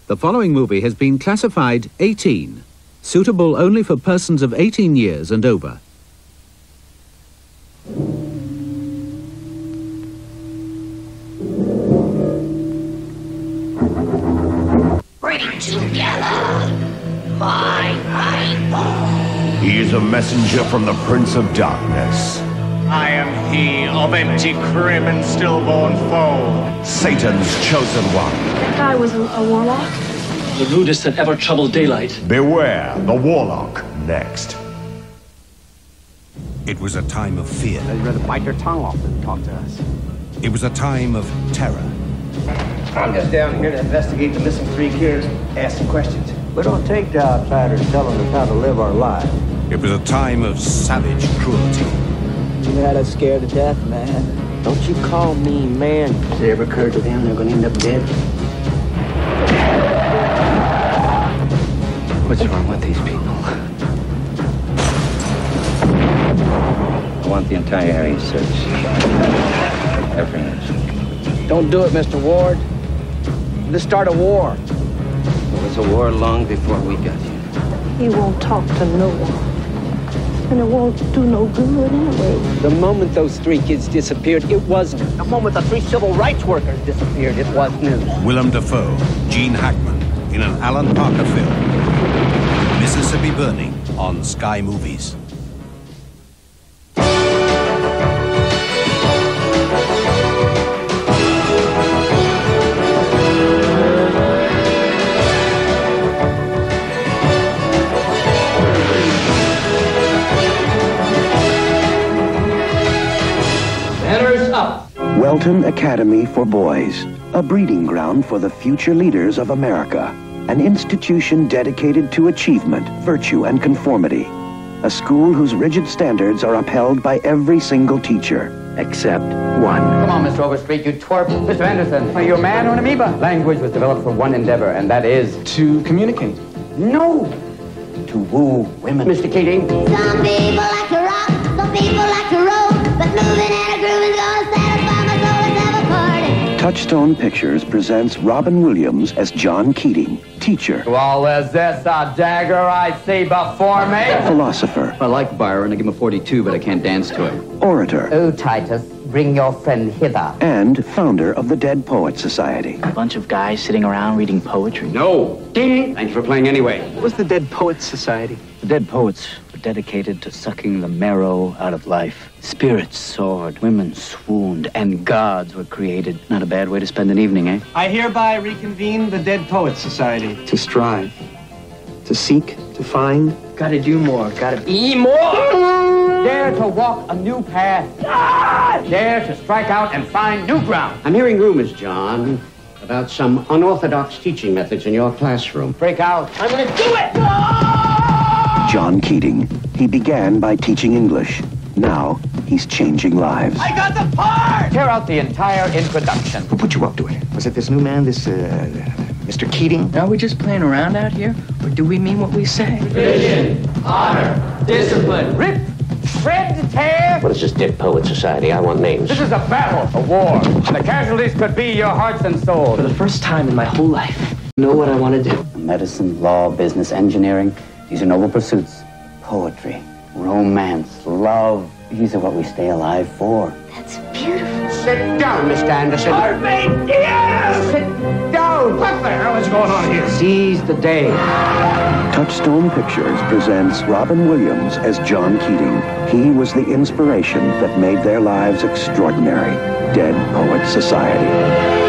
The following movie has been classified 18, suitable only for persons of 18 years and over. Bring together my people. He is a messenger from the Prince of Darkness. I am he of empty crib and stillborn foe. Satan's chosen one. That guy was a warlock? The rudest that ever troubled daylight. Beware the Warlock next. It was a time of fear. I'd rather bite your tongue off than talk to us. It was a time of terror. I'm just down here to investigate the missing 3 kids, ask some questions. We don't take to outsiders telling us how to live our lives. It was a time of savage cruelty. You had us scared to death, man. Don't you call me man. Does it ever occur to them they're going to end up dead? What's wrong with these people? I want the entire area searched. Every inch. Don't do it, Mr. Ward. Let's start a war. There was a war long before we got here. He won't talk to no one. And it won't do no good anyway. The moment those 3 kids disappeared, it was new. The moment the 3 civil rights workers disappeared, it was new. Willem Dafoe, Gene Hackman, in an Alan Parker film. Mississippi Burning on Sky Movies. Welton Academy for Boys, a breeding ground for the future leaders of America. An institution dedicated to achievement, virtue, and conformity. A school whose rigid standards are upheld by every single teacher, except one. Come on, Mr. Overstreet, you twerp. Mr. Anderson, are you a man or an amoeba? Language was developed for one endeavor, and that is... To communicate. No! To woo women. Mr. Keating? Some people like to rock, some people like to roll, but moving and a groove is gonna satisfy my soul and have a party. Touchstone Pictures presents Robin Williams as John Keating, teacher. Well, is this a dagger I see before me? Philosopher. I like Byron. I give him a 42, but I can't dance to him. Orator. Oh, Titus, bring your friend hither. And founder of the Dead Poets Society. A bunch of guys sitting around reading poetry. No! Ding! Thank you for playing anyway. What was the Dead Poets Society? The Dead Poets were dedicated to sucking the marrow out of life. Spirits soared, women swooned, and gods were created. Not a bad way to spend an evening, eh? I hereby reconvene the Dead Poets Society. To strive, to seek, to find. Gotta do more, gotta be more! Dare to walk a new path. Dare to strike out and find new ground. I'm hearing rumors, John, about some unorthodox teaching methods in your classroom. Break out. I'm gonna do it! John Keating. He began by teaching English. Now, he's changing lives. I got the part! Tear out the entire introduction. Who put you up to it? Was it this new man, this, Mr. Keating? Are we just playing around out here? Or do we mean what we say? Vision, honor, discipline, rip, shred, tear. What is this Dead Poet Society? I want names. This is a battle, a war. The casualties could be your hearts and souls. For the first time in my whole life, You know what I want to do? medicine, law, business, engineering, these are noble pursuits. Poetry, romance, love, these are what we stay alive for. That's beautiful. Sit down, Mr. Anderson. Sit down. What the hell is going on here? Seize the day. Touchstone Pictures presents Robin Williams as John Keating. He was the inspiration that made their lives extraordinary. Dead Poets Society.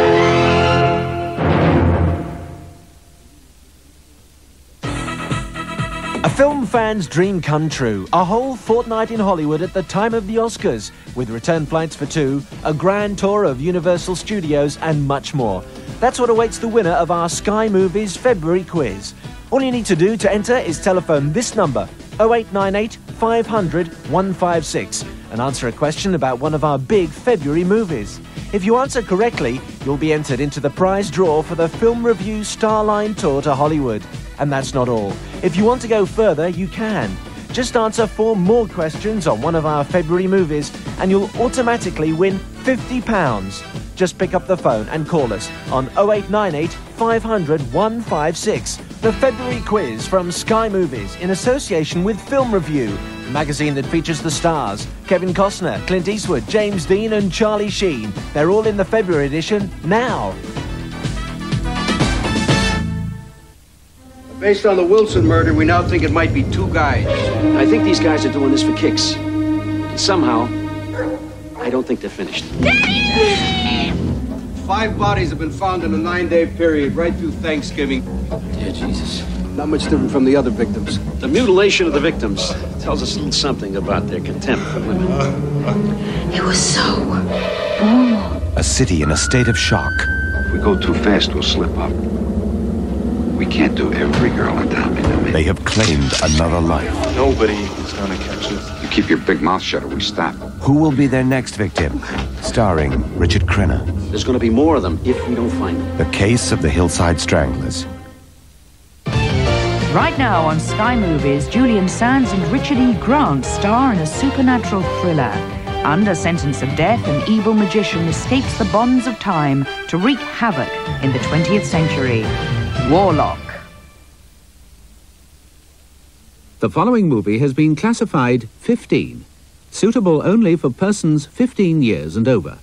A film fan's dream come true. A whole fortnight in Hollywood at the time of the Oscars, with return flights for 2, a grand tour of Universal Studios, and much more. That's what awaits the winner of our Sky Movies February quiz. All you need to do to enter is telephone this number, 0898 500 156, and answer a question about one of our big February movies. If you answer correctly, you'll be entered into the prize draw for the Film Review Starline Tour to Hollywood. And that's not all. If you want to go further, you can. Just answer 4 more questions on one of our February movies, and you'll automatically win £50. Just pick up the phone and call us on 0898 500 156. The February quiz from Sky Movies in association with Film Review, the magazine that features the stars Kevin Costner, Clint Eastwood, James Dean and Charlie Sheen. They're all in the February edition now. Based on the Wilson murder, we now think it might be two guys. I think these guys are doing this for kicks. And somehow, I don't think they're finished. 5 bodies have been found in a 9-day period, right through Thanksgiving. Dear Jesus. Not much different from the other victims. The mutilation of the victims tells us a little something about their contempt for women. It was so normal. A city in a state of shock. If we go too fast, we'll slip up. We can't do every girl in town, you know me. They have claimed another life. Nobody is gonna catch us. You keep your big mouth shut or we stop. Who will be their next victim? Starring Richard Crenna. There's going to be more of them if we don't find them. The Case of the Hillside Stranglers. Right now on Sky Movies, Julian Sands and Richard E. Grant star in a supernatural thriller. Under sentence of death, an evil magician escapes the bonds of time to wreak havoc in the 20th century. Warlock. The following movie has been classified 15, suitable only for persons 15 years and over.